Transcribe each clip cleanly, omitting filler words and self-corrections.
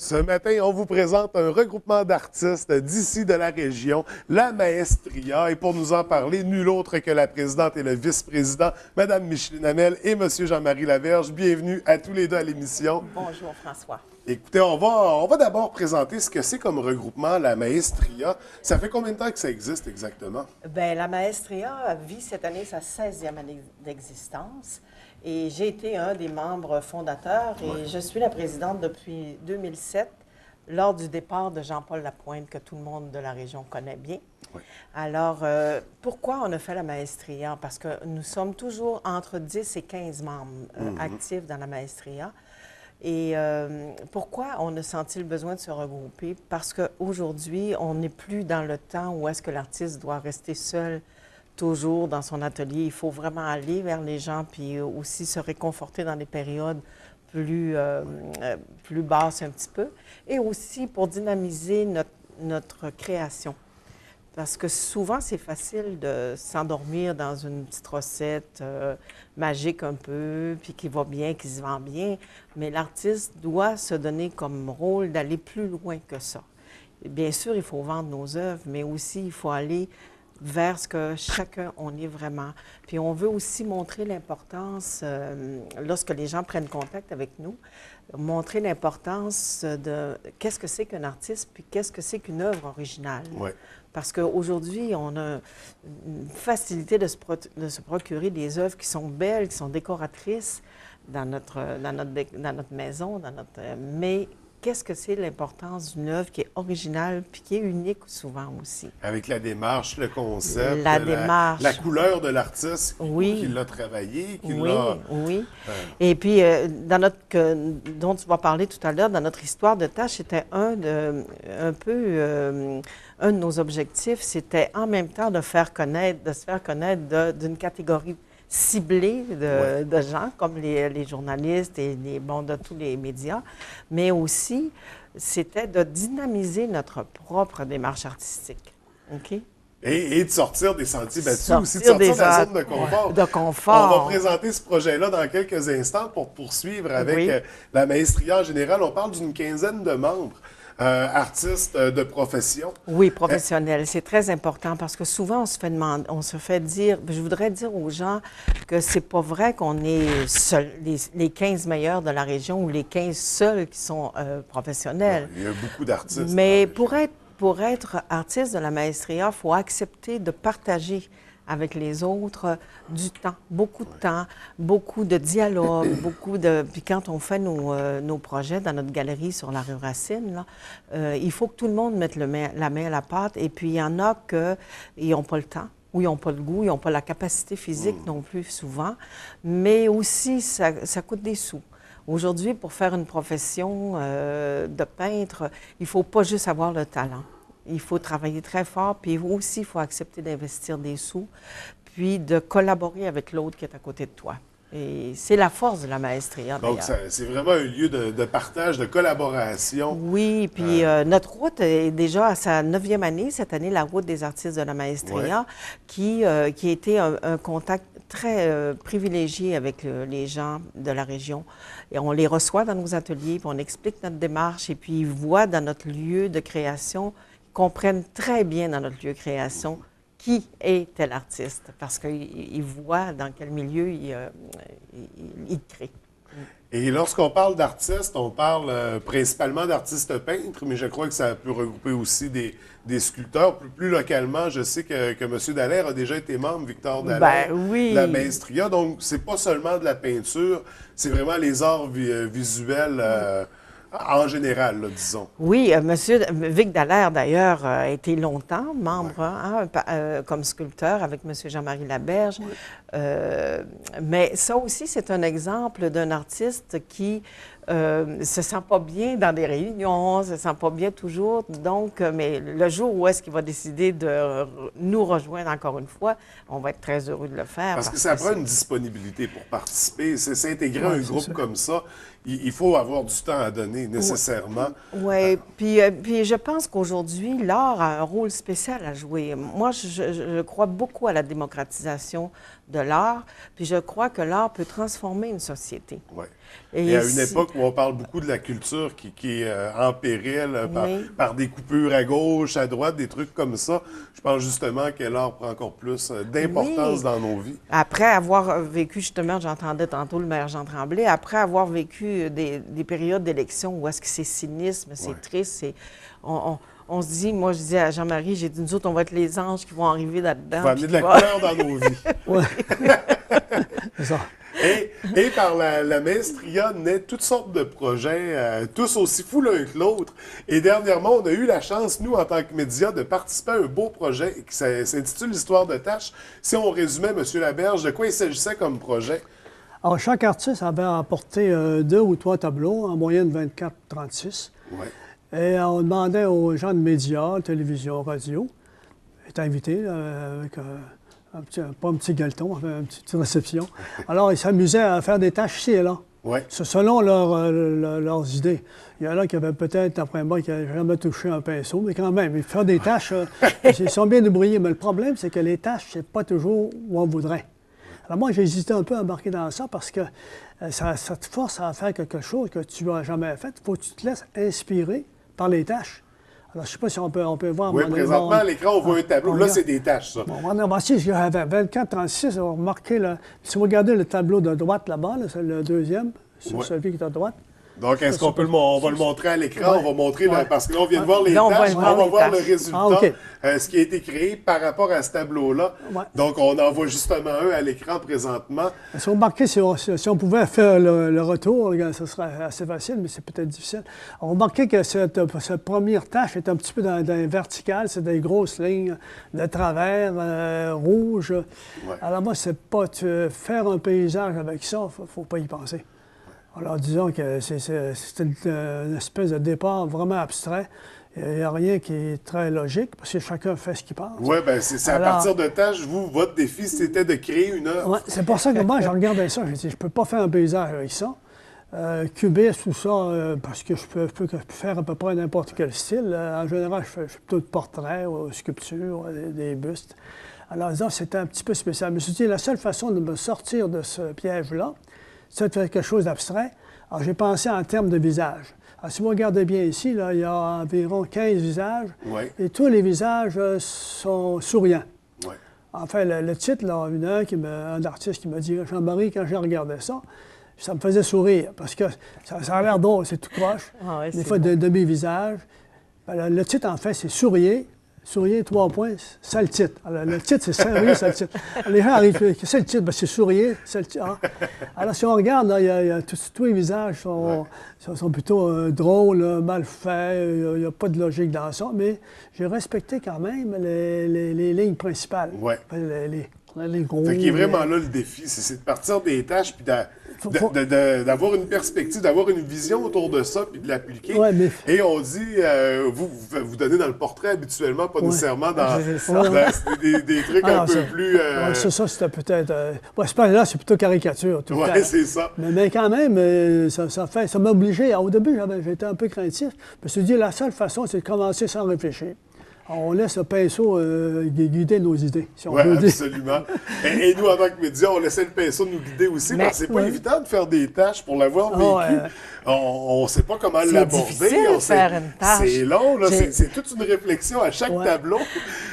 Ce matin, on vous présente un regroupement d'artistes d'ici de la région, la Maestria. Et pour nous en parler, nul autre que la présidente et le vice-président, Mme Micheline Hamel et M. Jean-Marie Laverge. Bienvenue à tous les deux à l'émission. Bonjour François. Écoutez, on va d'abord présenter ce que c'est comme regroupement, la Maestria. Ça fait combien de temps que ça existe exactement? Bien, la Maestria vit cette année sa 16e année d'existence. Et j'ai été un des membres fondateurs et je suis la présidente depuis 2007, lors du départ de Jean-Paul Lapointe, que tout le monde de la région connaît bien. Oui. Alors, pourquoi on a fait la Maestria? Parce que nous sommes toujours entre 10 et 15 membres actifs dans la Maestria. Et pourquoi on a senti le besoin de se regrouper? Parce qu'aujourd'hui, on n'est plus dans le temps où est-ce que l'artiste doit rester seul toujours dans son atelier. Il faut vraiment aller vers les gens puis aussi se réconforter dans des périodes plus basses un petit peu. Et aussi pour dynamiser notre création. Parce que souvent, c'est facile de s'endormir dans une petite recette magique un peu, puis qui va bien, qui se vend bien. Mais l'artiste doit se donner comme rôle d'aller plus loin que ça. Et bien sûr, il faut vendre nos œuvres, mais aussi il faut aller vers ce que chacun on est vraiment. Puis on veut aussi montrer l'importance, lorsque les gens prennent contact avec nous, montrer l'importance de qu'est-ce que c'est qu'un artiste, puis qu'est-ce que c'est qu'une œuvre originale. Ouais. Parce qu'aujourd'hui, on a une facilité de se procurer des œuvres qui sont belles, qui sont décoratrices dans notre maison, mais qu'est-ce que c'est l'importance d'une œuvre qui est originale puis qui est unique souvent aussi? Avec la démarche, le concept, la couleur de l'artiste qui l'a travaillé, qui l'a... Oui. Et puis, dont tu vas parler tout à l'heure, dans notre histoire de tâche, c'était un de nos objectifs, c'était en même temps de se faire connaître d'une catégorie ciblés de gens, comme les journalistes et de tous les médias, mais aussi, c'était de dynamiser notre propre démarche artistique. OK? Et de sortir des sentiers battus, aussi de sortir de la zone de confort. De confort. On va présenter ce projet-là dans quelques instants pour poursuivre avec la Maestria en général. On parle d'une quinzaine de membres. Artistes de profession. Oui, professionnels. C'est très important parce que souvent, on se fait dire, je voudrais dire aux gens que c'est pas vrai qu'on est les 15 meilleurs de la région ou les 15 seuls qui sont professionnels. Il y a beaucoup d'artistes. Mais pour être artiste de la Maestria, il faut accepter de partager avec les autres du temps, beaucoup de temps, beaucoup de dialogue, Puis quand on fait nos projets dans notre galerie sur la rue Racine, là, il faut que tout le monde mette la main à la pâte. Et puis il y en a qui n'ont pas le temps, ou ils n'ont pas le goût, ils n'ont pas la capacité physique non plus souvent. Mais aussi, ça coûte des sous. Aujourd'hui, pour faire une profession de peintre, il ne faut pas juste avoir le talent. Il faut travailler très fort, puis aussi, il faut accepter d'investir des sous, puis de collaborer avec l'autre qui est à côté de toi. Et c'est la force de la Maestria, d'ailleurs. Donc, c'est vraiment un lieu de partage, de collaboration. Oui, puis notre route est déjà à sa 9e année, cette année, la route des artistes de la Maestria, qui a été un contact très privilégié avec les gens de la région. Et on les reçoit dans nos ateliers, puis on explique notre démarche, et puis ils voient dans notre lieu de création, comprennent très bien dans notre lieu de création qui est tel artiste, parce qu'ils voient dans quel milieu il crée. Et lorsqu'on parle d'artistes, on parle principalement d'artistes peintres, mais je crois que ça peut regrouper aussi des sculpteurs. Plus localement, je sais que M. Dallaire a déjà été membre, Victor Dallaire, de la Maestria. Donc, c'est pas seulement de la peinture, c'est vraiment les arts visuels en général, là, disons. Oui, M. Vic Dallaire, d'ailleurs, a été longtemps membre comme sculpteur avec M. Jean-Marie Laberge. Mais ça aussi, c'est un exemple d'un artiste qui se sent pas bien dans des réunions, se sent pas bien toujours. Donc, mais le jour où est-ce qu'il va décider de nous rejoindre encore une fois, on va être très heureux de le faire. Parce que ça prend une disponibilité pour participer. C'est s'intégrer à un groupe comme ça il faut avoir du temps à donner nécessairement. Oui, puis je pense qu'aujourd'hui, l'art a un rôle spécial à jouer. Moi, je crois beaucoup à la démocratisation de l'art, puis je crois que l'art peut transformer une société. Oui. Et à une époque où on parle beaucoup de la culture qui est en péril par des coupures à gauche, à droite, des trucs comme ça, je pense justement que l'art prend encore plus d'importance dans nos vies. Après avoir vécu, justement, j'entendais tantôt le maire Jean Tremblay, après avoir vécu des périodes d'élection où est-ce que c'est cynisme, c'est triste, on se dit, moi je dis à Jean-Marie, j'ai dit, nous autres, on va être les anges qui vont arriver là-dedans. On va amener de la couleur dans nos vies. Oui. C'est ça. Et par la Maestria naît toutes sortes de projets, tous aussi fous l'un que l'autre. Et dernièrement, on a eu la chance, nous, en tant que médias, de participer à un beau projet qui s'intitule l'Histoire de Taches. Si on résumait, M. Laberge, de quoi il s'agissait comme projet? Alors, chaque artiste avait apporté 2 ou 3 tableaux, en moyenne 24-36. Oui. Et on demandait aux gens de médias, télévision, radio, étaient invités avec pas un petit gueuleton, une petite réception. Alors, ils s'amusaient à faire des tâches ici et là. Oui. Selon leurs idées. Il y en a qui avaient peut-être, après moi, qui n'avaient jamais touché un pinceau, mais quand même, ils font des tâches, ils sont bien débrouillés. Mais le problème, c'est que les tâches, c'est pas toujours où on voudrait. Alors moi, j'ai hésité un peu à embarquer dans ça parce que ça te force à faire quelque chose que tu n'as jamais fait. Il faut que tu te laisses inspirer par les tâches. Alors, je ne sais pas si on peut voir... Oui, présentement, à l'écran, on voit un tableau. Là, c'est des tâches, ça. Bon, si j'avais 24-36, on va remarquer... Si vous regardez le tableau de droite là-bas, c'est le deuxième, c'est celui qui est à droite. Donc, est-ce qu'on peut on va le montrer à l'écran? On va montrer, parce que là, on vient de voir les Là, tâches, on va voir le résultat, Ah, ce qui a été créé par rapport à ce tableau-là. Ouais. Donc, on en voit justement un à l'écran présentement. Si vous remarquez, si on pouvait faire le retour, ce serait assez facile, mais c'est peut-être difficile. On remarquait que cette première tâche est un petit peu dans vertical, c'est des grosses lignes de travers, rouges. Ouais. Alors moi, c'est pas faire un paysage avec ça, il ne faut pas y penser. Alors, disons que c'est une espèce de départ vraiment abstrait. Il n'y a rien qui est très logique, parce que chacun fait ce qu'il pense. Oui, bien, c'est à partir de tâches. Votre défi, c'était de créer une œuvre. Ouais, c'est pour ça que moi, je regardais ça. Je dis, je ne peux pas faire un paysage avec ça. Cubiste, tout ça, parce que je peux faire à peu près n'importe quel style. En général, je fais plutôt de portraits, ou sculptures, des bustes. Alors, disons, c'était un petit peu spécial. Mais je me suis dit, la seule façon de me sortir de ce piège-là, c'est de faire quelque chose d'abstrait. Alors, j'ai pensé en termes de visage. Alors, si vous regardez bien ici, là, il y a environ 15 visages. Oui. Et tous les visages sont souriants. Oui. Enfin, le titre, là, un artiste qui m'a dit, Jean-Marie, quand j'ai regardé ça me faisait sourire, parce que ça a l'air drôle, c'est tout croche. Ah ouais, des fois, de mes visages. Le titre, en fait, c'est Souriez. Souriez, 3 points, c'est le titre. Alors, le titre, c'est Souriez, c'est le titre. Alors, les gens arrivent, c'est le titre, ben, c'est Souriez, c'est le titre. Alors, si on regarde, là, tous les visages sont plutôt drôles, mal faits, il n'y a pas de logique dans ça, mais j'ai respecté quand même les lignes principales. Oui. Les gros... Fait qu'il est vraiment là le défi, c'est de partir des tâches, puis d'avoir une perspective, d'avoir une vision autour de ça, puis de l'appliquer. Ouais, mais... Et on dit, vous donnez dans le portrait habituellement, pas nécessairement dans des trucs un peu plus... Ça, c'était peut-être... là, c'est plutôt caricature, tout le temps. Oui, c'est ça. Mais quand même, ça m'a obligé. Au début, j'étais un peu craintif. Je me suis dit, la seule façon, c'est de commencer sans réfléchir. On laisse le pinceau guider nos idées, si on veut dire. Absolument. Et nous, en tant que médias, on laissait le pinceau nous guider aussi, parce que c'est pas évident de faire des tâches pour l'avoir vécu. On ne sait pas comment l'aborder. C'est difficile de faire une tâche. C'est long, là. C'est toute une réflexion à chaque tableau.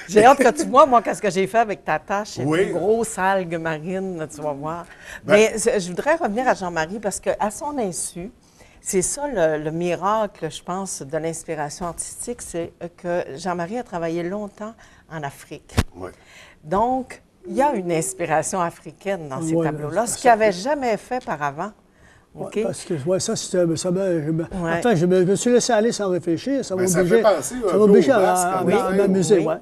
J'ai hâte que tu vois, moi, qu'est-ce que j'ai fait avec ta tâche. C'est une grosse algue marine, là, tu vas voir. Mais je voudrais revenir à Jean-Marie, parce qu'à son insu, c'est ça le miracle, je pense, de l'inspiration artistique, c'est que Jean-Marie a travaillé longtemps en Afrique. Oui. Donc, il y a une inspiration africaine dans ces tableaux-là, ce qu'il n'avait jamais fait par avant. Okay? Parce que ça, c'était... Enfin, je me suis laissé aller sans réfléchir. Ça m'a obligé à m'amuser. Ouais.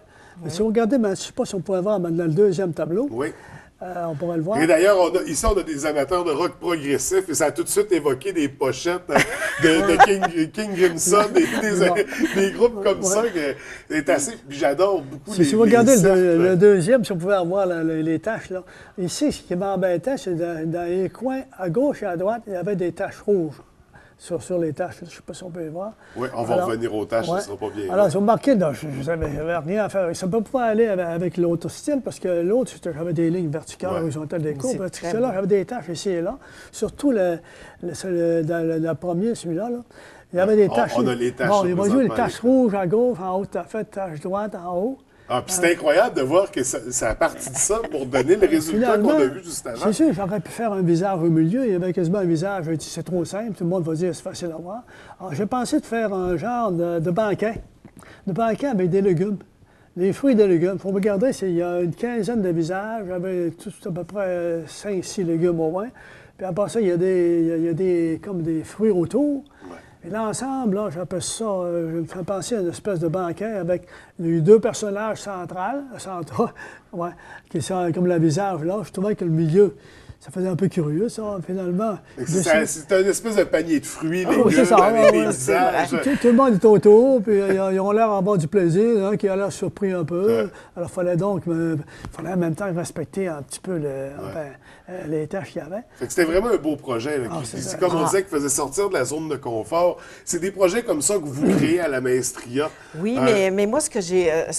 Mais si vous regardez, je ne sais pas si on pourrait voir dans le deuxième tableau. Oui. On pourrait le voir. Et d'ailleurs, ici, on a des amateurs de rock progressif et ça a tout de suite évoqué des pochettes de King Crimson, des groupes comme ça. C'est assez... J'adore beaucoup si vous regardez le deuxième, si on pouvait avoir les taches, là. Ici, ce qui m'embêtait, c'est dans les coins, à gauche et à droite, il y avait des taches rouges. sur les tâches. Je ne sais pas si on peut les voir. Oui, on va Alors, revenir aux tâches, ouais. ce ne sera pas bien. Alors, ils ont marqué, je n'avais rien à faire. Ça ne peut pas aller avec l'autre style, parce que l'autre, j'avais des lignes verticales, Ouais. horizontales, des courbes. C'est très Celui-là, beau. j'avais des tâches ici et là. Surtout dans le premier, celui-là. Là. Il y avait des tâches. On a les tâches, Bon, ça, il va jouer les présentement, tâches rouges à gauche, en haut, tu as fait tâche droite en haut. Ah, puis c'est incroyable de voir que ça a parti de ça pour donner le résultat qu'on a vu juste avant. C'est sûr, j'aurais pu faire un visage au milieu. Il y avait quasiment un visage, j'ai dit, c'est trop simple, tout le monde va dire c'est facile à voir. Alors, j'ai pensé de faire un genre de banquet. De banquet avec des légumes. Des fruits et des légumes. Il faut regarder, il y a une quinzaine de visages. J'avais à peu près 5-6 légumes au moins. Puis après ça, il y a comme des fruits autour. Et l'ensemble, là, j'appelle ça, je me fais penser à une espèce de banquet avec les deux personnages centraux, ouais, qui sont comme le visage là. Je trouvais que le milieu, ça faisait un peu curieux, ça, finalement. C'est un espèce de panier de fruits, les c'est gars, ça, avec des ouais, visages. Tout le monde est autour, puis ils ont l'air d'avoir du plaisir, hein, qui a l'air surpris un peu. Alors, il fallait en même temps respecter un petit peu les tâches qu'il y avait. Fait que c'était vraiment un beau projet. Là, c'est comme on disait, qui faisait sortir de la zone de confort. C'est des projets comme ça que vous créez à la Maestria. Oui, mais moi, ce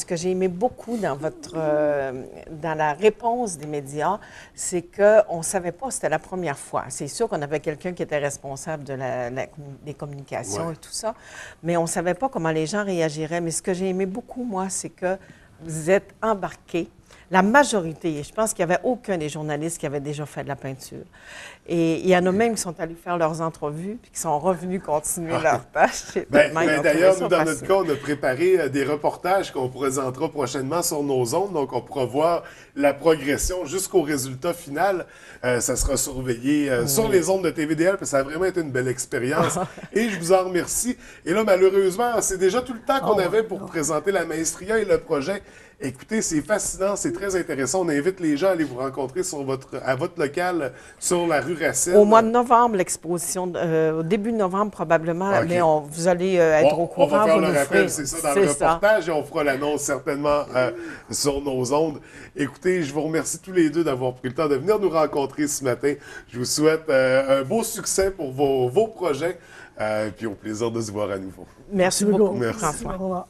que j'ai aimé beaucoup dans la réponse des médias, c'est qu'on ne savait pas, c'était la première fois. C'est sûr qu'on avait quelqu'un qui était responsable des communications et tout ça, mais on ne savait pas comment les gens réagiraient. Mais ce que j'ai aimé beaucoup, moi, c'est que vous êtes embarqués. La majorité, je pense qu'il n'y avait aucun des journalistes qui avait déjà fait de la peinture. Et il y en a même qui sont allés faire leurs entrevues puis qui sont revenus continuer leur tâche. D'ailleurs, nous, dans notre cas, on a préparé des reportages qu'on présentera prochainement sur nos ondes. Donc, on pourra voir la progression jusqu'au résultat final. Ça sera surveillé sur les ondes de TVDL, parce que ça a vraiment été une belle expérience. Et je vous en remercie. Et là, malheureusement, c'est déjà tout le temps qu'on avait pour présenter la Maestria et le projet. Écoutez, c'est fascinant, c'est très intéressant. On invite les gens à aller vous rencontrer à votre local sur la rue Racine. Au mois de novembre, l'exposition, au début de novembre probablement, mais vous allez être au courant. On va faire le rappel, c'est ça, dans le reportage, et on fera l'annonce certainement sur nos ondes. Écoutez, je vous remercie tous les deux d'avoir pris le temps de venir nous rencontrer ce matin. Je vous souhaite un beau succès pour vos projets, puis au plaisir de se voir à nouveau. Merci beaucoup, Merci. François. Au revoir.